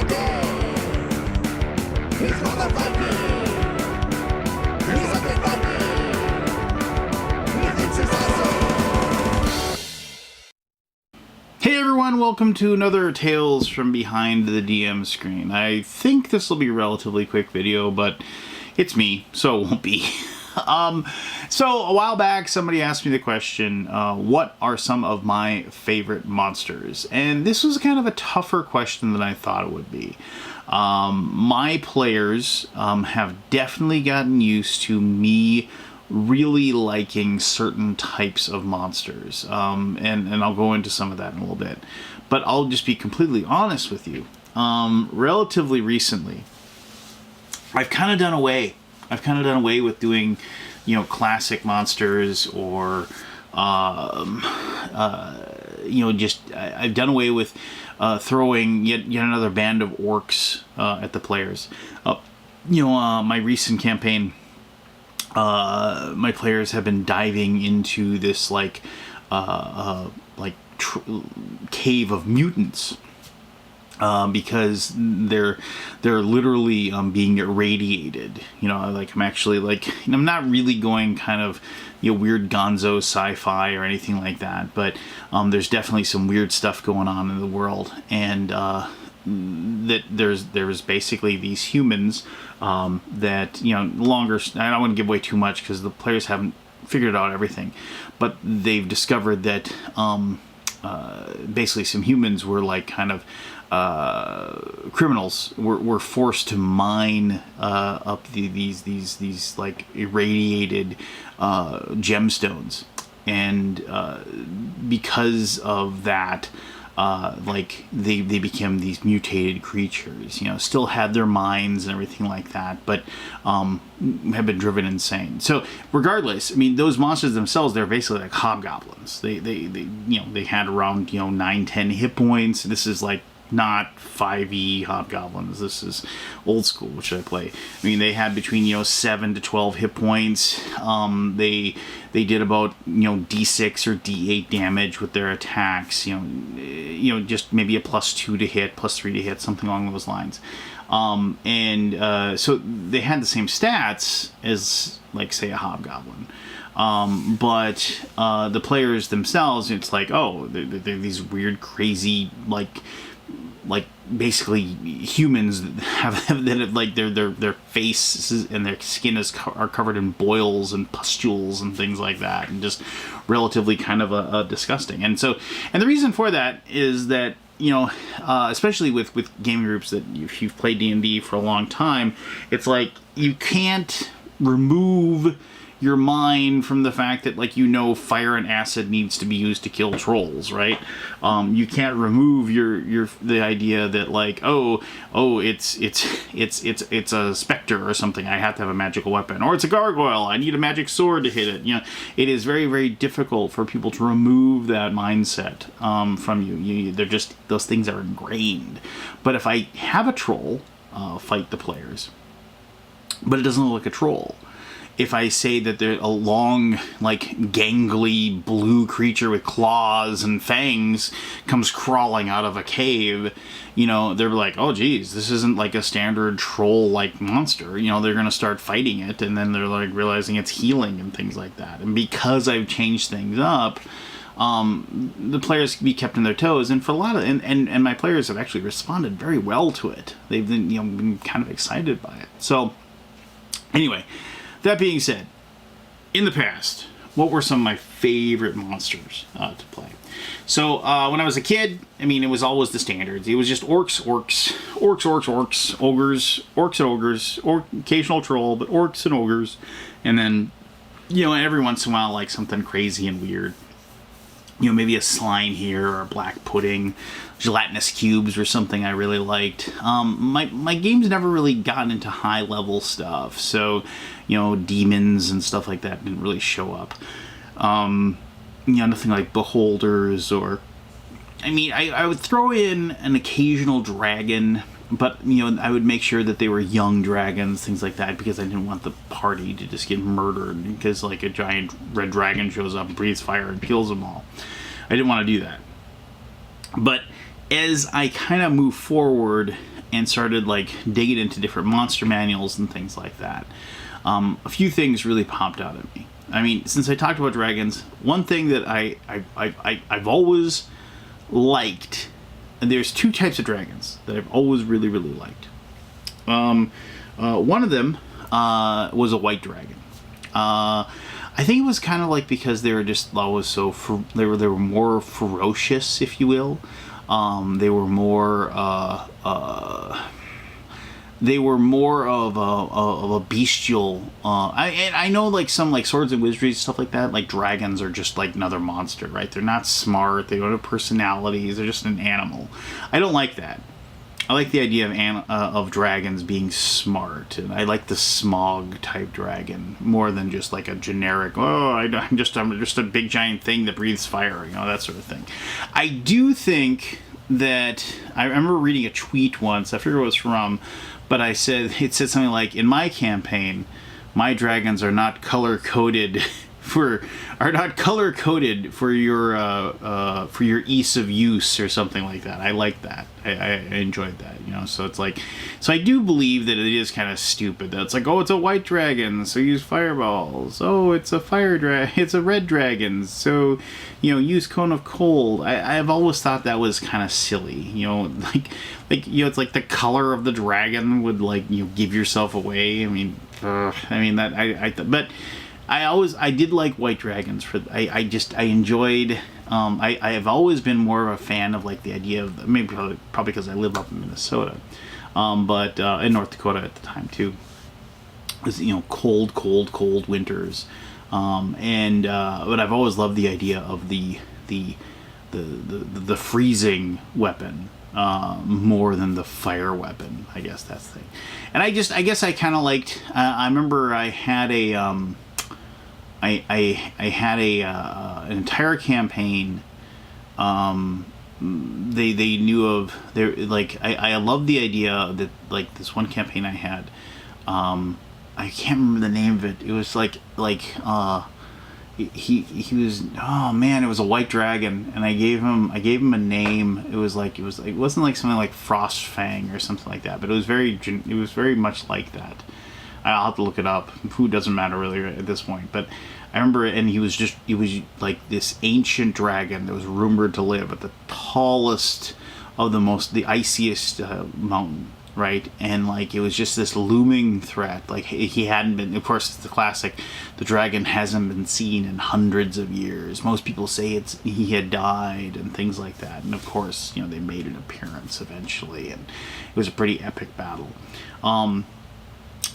Hey everyone, welcome to another Tales from Behind the DM Screen. I think this will be a relatively quick video, but it's me, so it won't be. So a while back, somebody asked me the question, what are some of my favorite monsters? And this was kind of a tougher question than I thought it would be. My players have definitely gotten used to me really liking certain types of monsters, and I'll go into some of that in a little bit. But I'll just be completely honest with you. Relatively recently, I've kind of done away with doing, classic monsters or, I've done away with throwing yet another band of orcs at the players. My recent campaign, my players have been diving into this cave of mutants. Because they're literally being irradiated. I'm actually I'm not really going kind of weird gonzo sci-fi or anything like that, but there's definitely some weird stuff going on in the world, and that there's basically these humans that longer. I don't want to give away too much because the players haven't figured out everything, but they've discovered that basically some humans were criminals were forced to mine up these irradiated gemstones, and because of that, they became these mutated creatures. Still had their minds and everything like that, but have been driven insane. So regardless, those monsters themselves, they're basically like hobgoblins. They had around 9-10 hit points. This is not 5e hobgoblins. This is old school, which I play. They had between 7 to 12 hit points. They did about d6 or d8 damage with their attacks. Just maybe a +2 to hit, +3 to hit, something along those lines. So they had the same stats as say a hobgoblin. But the players themselves, it's they're these weird, crazy, basically humans that have their faces and their skin are covered in boils and pustules and things like that, and just relatively kind of disgusting. And the reason for that is that especially with gaming groups that if you've played D&D for a long time, it's you can't remove your mind from the fact that fire and acid needs to be used to kill trolls, right? You can't remove the idea that it's a specter or something. I have to have a magical weapon, or it's a gargoyle. I need a magic sword to hit it. It is very, very difficult for people to remove that mindset from you. They're just, those things are ingrained. But if I have a troll fight the players, but it doesn't look like a troll. If I say that they're a long, gangly blue creature with claws and fangs comes crawling out of a cave, they're like, oh geez, this isn't a standard troll-like monster. They're going to start fighting it, and then they're realizing it's healing and things like that. And because I've changed things up, the players can be kept on their toes, and for a lot of, and my players have actually responded very well to it. They've been kind of excited by it. So, anyway. That being said, in the past, what were some of my favorite monsters to play? So, when I was a kid, it was always the standards. It was just orcs, ogres, orcs and ogres, or occasional troll, but orcs and ogres. And then, every once in a while, something crazy and weird. Maybe a slime here, or a black pudding, gelatinous cubes, or something I really liked. My games never really gotten into high level stuff, so demons and stuff like that didn't really show up. Nothing like beholders, or I would throw in an occasional dragon, but I would make sure that they were young dragons, things like that, because I didn't want the party to just get murdered because a giant red dragon shows up, breathes fire, and kills them all. I didn't want to do that. But as I kind of move forward, and started like digging into different monster manuals and things like that, a few things really popped out at me. I mean, since I talked about dragons, one thing that I've always liked, and there's two types of dragons that I've always really, really liked. One of them was a white dragon. I think it was kind of like because they were just always they were more ferocious, if you will. They were more of a bestial. I know like some like Swords and Wizardry stuff like that. Like dragons are just like another monster, right? They're not smart. They don't have personalities. They're just an animal. I don't like that. I like the idea of dragons being smart, and I like the smog type dragon more than just like a generic. Oh, I'm just a big giant thing that breathes fire, that sort of thing. I do think that I remember reading a tweet once. I forget what it was from, but it said something like, "In my campaign, my dragons are not color coded." For your ease of use or something like that. I like that. I enjoyed that, so it's like, so I do believe that it is kind of stupid that it's like, oh, it's a white dragon, so use fireballs. Oh, it's a it's a red dragon, so use cone of cold. I've always thought that was kind of silly, it's like the color of the dragon would give yourself away. But I did like white dragons. I enjoyed. I have always been more of a fan of like the idea of probably because I live up in Minnesota, but in North Dakota at the time too. It was cold winters, but I've always loved the idea of the freezing weapon more than the fire weapon. I guess that's the thing. And I guess I kind of liked. I remember I had a. I had an entire campaign. They knew of their I love the idea that like this one campaign I had. I can't remember the name of it. It was he was, oh man, it was a white dragon, and I gave him a name. It wasn't like something like Frostfang or something like that, but it was very much like that. I'll have to look it up. Who doesn't matter really at this point. But I remember, and he was like this ancient dragon that was rumored to live at the tallest of the iciest mountain, right? And it was just this looming threat. Like he hadn't been. Of course, it's the classic. The dragon hasn't been seen in hundreds of years. Most people say he had died and things like that. And of course, they made an appearance eventually, and it was a pretty epic battle.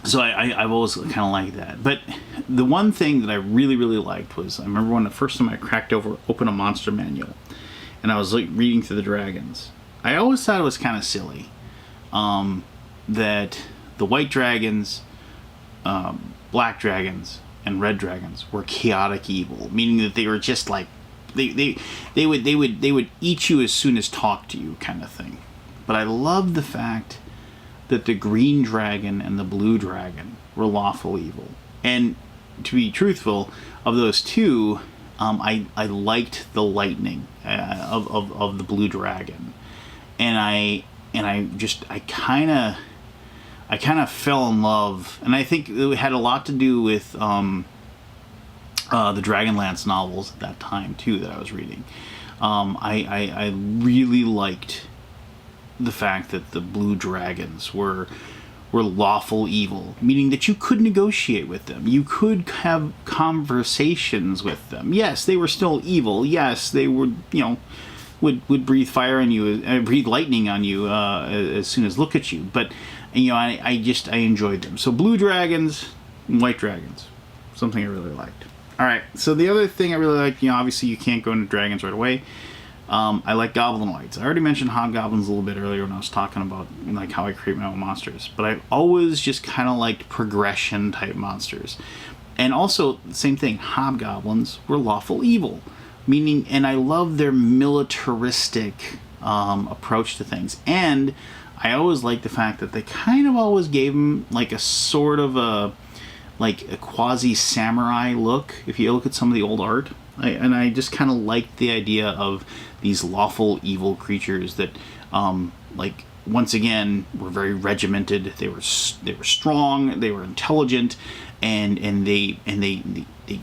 So I've always kind of liked that. But the one thing that I really, really liked was, I remember when the first time I cracked open a monster manual, and I was reading through the dragons. I always thought it was kind of silly that the white dragons, black dragons, and red dragons were chaotic evil, meaning that they were just like they would eat you as soon as talk to you, kind of thing. But I loved the fact that the green dragon and the blue dragon were lawful evil. And to be truthful, of those two, I liked the lightning of the blue dragon, and I kind of fell in love, and I think it had a lot to do with the Dragonlance novels at that time too that I was reading. I really liked the fact that the blue dragons were lawful evil, meaning that you could negotiate with them. You could have conversations with them. Yes, they were still evil. Yes, they would, would breathe fire on you, breathe lightning on you as soon as look at you. But, I enjoyed them. So blue dragons and white dragons, something I really liked. All right, so the other thing I really liked, obviously you can't go into dragons right away. I like goblin whites. I already mentioned hobgoblins a little bit earlier when I was talking about how I create my own monsters. But I've always just kind of liked progression type monsters. And also, same thing, hobgoblins were lawful evil. Meaning, and I love their militaristic approach to things. And I always liked the fact that they kind of always gave them a sort of a quasi-samurai look, if you look at some of the old art. I just kind of liked the idea of these lawful evil creatures that once again, were very regimented. They were strong. They were intelligent, and they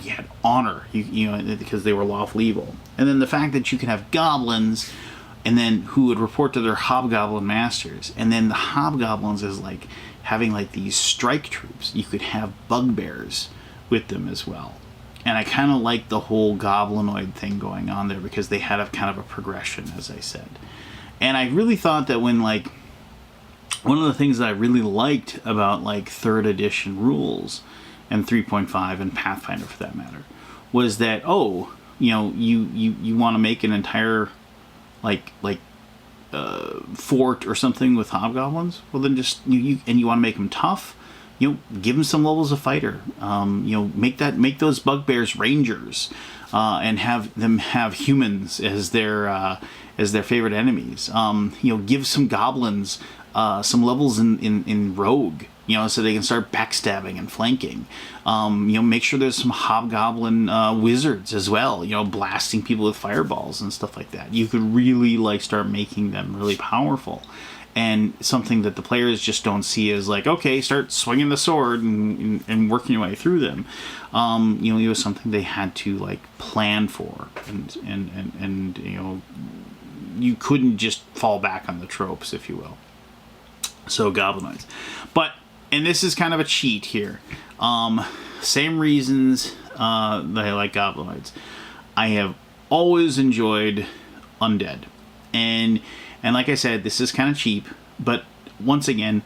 had honor. Because they were lawful evil. And then the fact that you can have goblins, and then who would report to their hobgoblin masters, and then the hobgoblins is like having like these strike troops. You could have bugbears with them as well. And I kind of like the whole goblinoid thing going on there, because they had a kind of a progression, as I said. And I really thought that when, like, one of the things that I really liked about, like, 3rd edition rules, and 3.5 and Pathfinder for that matter, was that, you want to make an entire, fort or something with hobgoblins? Well, then just, and you want to make them tough? Give them some levels of fighter. Make those bugbears rangers, and have them have humans as their favorite enemies. Give some goblins some levels in rogue. So they can start backstabbing and flanking. Make sure there's some hobgoblin wizards as well. Blasting people with fireballs and stuff like that. You could really start making them really powerful. And something that the players just don't see as like, okay, start swinging the sword and working your way through them. It was something they had to plan for, and you couldn't just fall back on the tropes, if you will. So goblinoids, and this is kind of a cheat here. Same reasons that I like goblinoids. I have always enjoyed undead, and like I said, this is kind of cheap, but once again,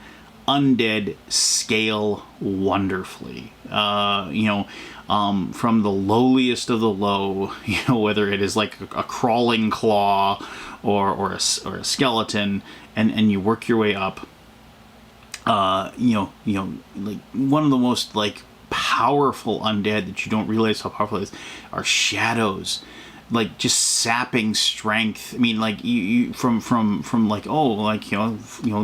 undead scale wonderfully. From the lowliest of the low, whether it is like a crawling claw or a skeleton, and you work your way up. Like one of the most powerful undead that you don't realize how powerful it is are shadows. Just sapping strength. I mean, you from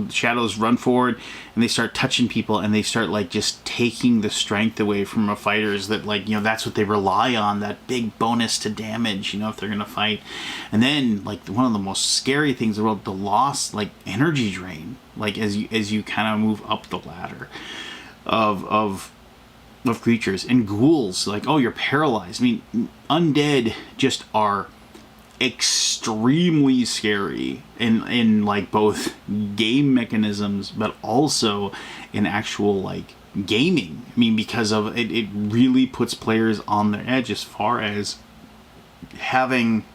shadows run forward and they start touching people, and they start just taking the strength away from a fighters that that's what they rely on, that big bonus to damage, if they're gonna fight. And then one of the most scary things in the world, the loss, energy drain, as you kind of move up the ladder of creatures, and ghouls, you're paralyzed. I mean, undead just are extremely scary in both game mechanisms, but also in actual gaming. I mean, because of it really puts players on their edge as far as having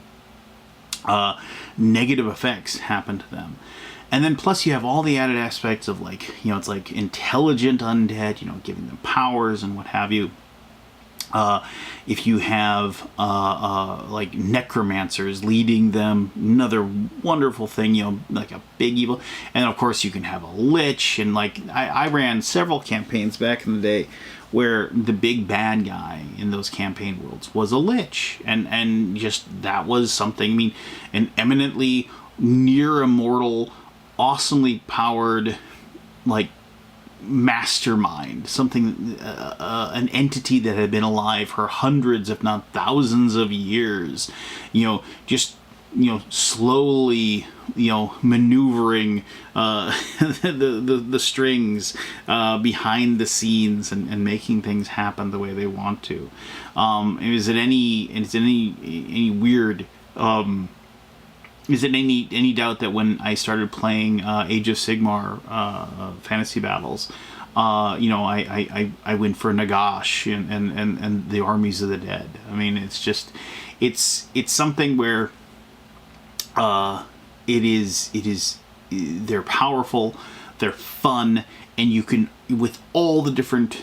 negative effects happen to them. And then plus you have all the added aspects of it's intelligent undead, giving them powers and what have you. If you have necromancers leading them, another wonderful thing, a big evil. And of course you can have a lich, and I ran several campaigns back in the day where the big bad guy in those campaign worlds was a lich, and just that was something. I mean, an eminently near immortal, awesomely powered mastermind, something an entity that had been alive for hundreds if not thousands of years, slowly maneuvering the strings behind the scenes and making things happen the way they want to. Is it any weird is it any doubt that when I started playing Age of Sigmar fantasy battles, I went for Nagash and the armies of the dead. I mean, it's just it's something where they're powerful, they're fun, and you can, with all the different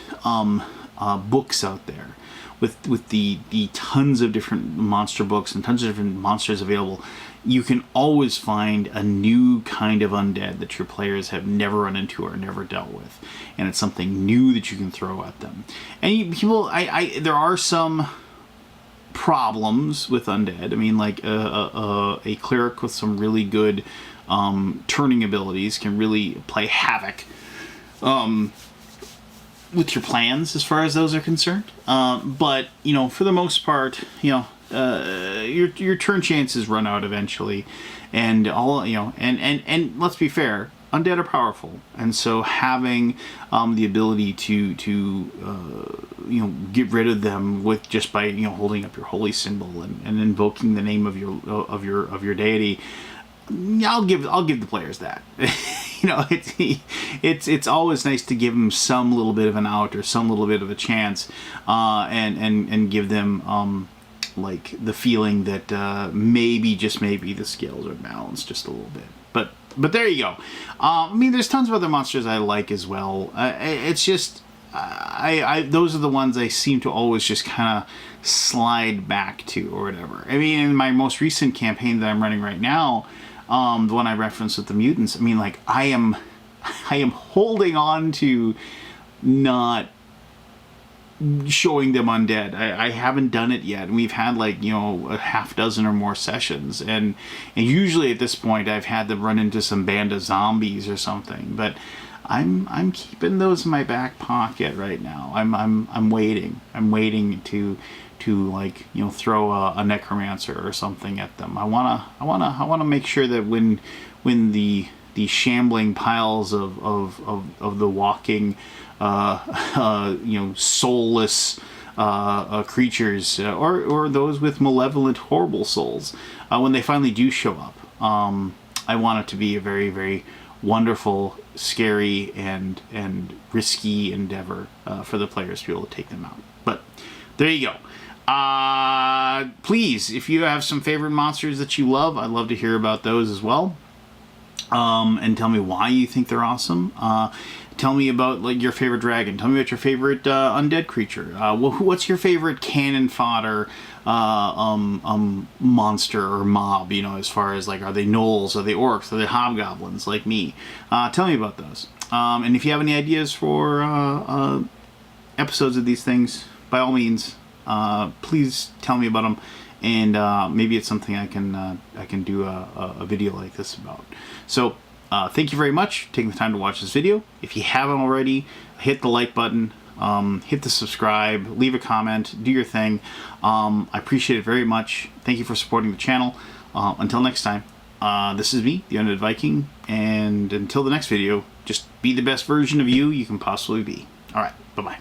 books out there, with the tons of different monster books and tons of different monsters available, you can always find a new kind of undead that your players have never run into or never dealt with, and it's something new that you can throw at them. And there are some problems with undead. I mean, a cleric with some really good turning abilities can really play havoc with your plans as far as those are concerned. But for the most part, your turn chances run out eventually, and all and let's be fair, undead are powerful, and so having the ability to you know, get rid of them with just by, you know, holding up your holy symbol and invoking the name of your deity, I'll give the players that. You know, it's always nice to give them some little bit of an out or some little bit of a chance, and give them like the feeling that maybe, just maybe, the scales are balanced just a little bit. But there you go. I mean, there's tons of other monsters I like as well. It's just those are the ones I seem to always just kind of slide back to or whatever. I mean, in my most recent campaign that I'm running right now, the one I referenced with the mutants, I mean, like, I am holding on to not showing them undead. I haven't done it yet, and we've had, like, you know, a half dozen or more sessions, and usually at this point I've had them run into some band of zombies or something, but I'm keeping those in my back pocket right now. I'm waiting to like, you know, throw a necromancer or something at them. I wanna make sure that when the shambling piles of the walking you know, soulless creatures, or those with malevolent, horrible souls, when they finally do show up, I want it to be a very, very wonderful, scary, and risky endeavor for the players to be able to take them out. But there you go. Please, if you have some favorite monsters that you love, I'd love to hear about those as well. And tell me why you think they're awesome. Tell me about, like, your favorite dragon. Tell me about your favorite undead creature. What's your favorite cannon fodder monster or mob? You know, as far as, like, are they gnolls? Are they orcs? Are they hobgoblins like me? Tell me about those. And if you have any ideas for episodes of these things, by all means, please tell me about them. And maybe it's something I can do a video like this about. So thank you very much for taking the time to watch this video. If you haven't already, hit the like button, hit the subscribe, leave a comment, do your thing. I appreciate it very much. Thank you for supporting the channel. Until next time, this is me, the Undead Viking, and until the next video, just be the best version of you can possibly be. All right, bye-bye.